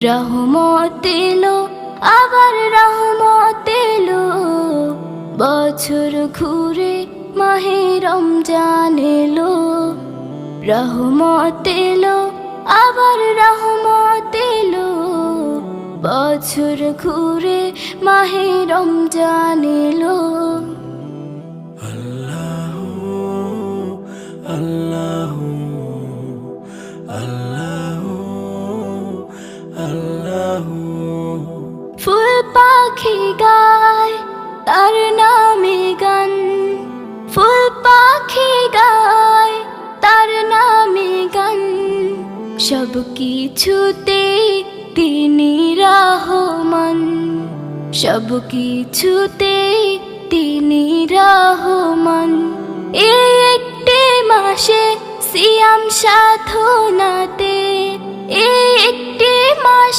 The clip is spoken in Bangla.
রহমত এলো, আবার রহমত এলো, বছর ঘুরে মাহে রমজান এলো। রহমত এলো, আবার রহমত এলো, বছর ঘুরে মাহে রমজান এলো। আল্লাহু আল্লাহু আল্লাহু আল্লাহু। ফুল পাখি গায় তার নামে গান, ফুল পাখি গায় তার নামে গান, সব কিছুতে তিনি রহমান, সব কিছুতে তিনি রহমান। এই একটি মাসে সিয়াম সাধনাতে, এই একটি মাস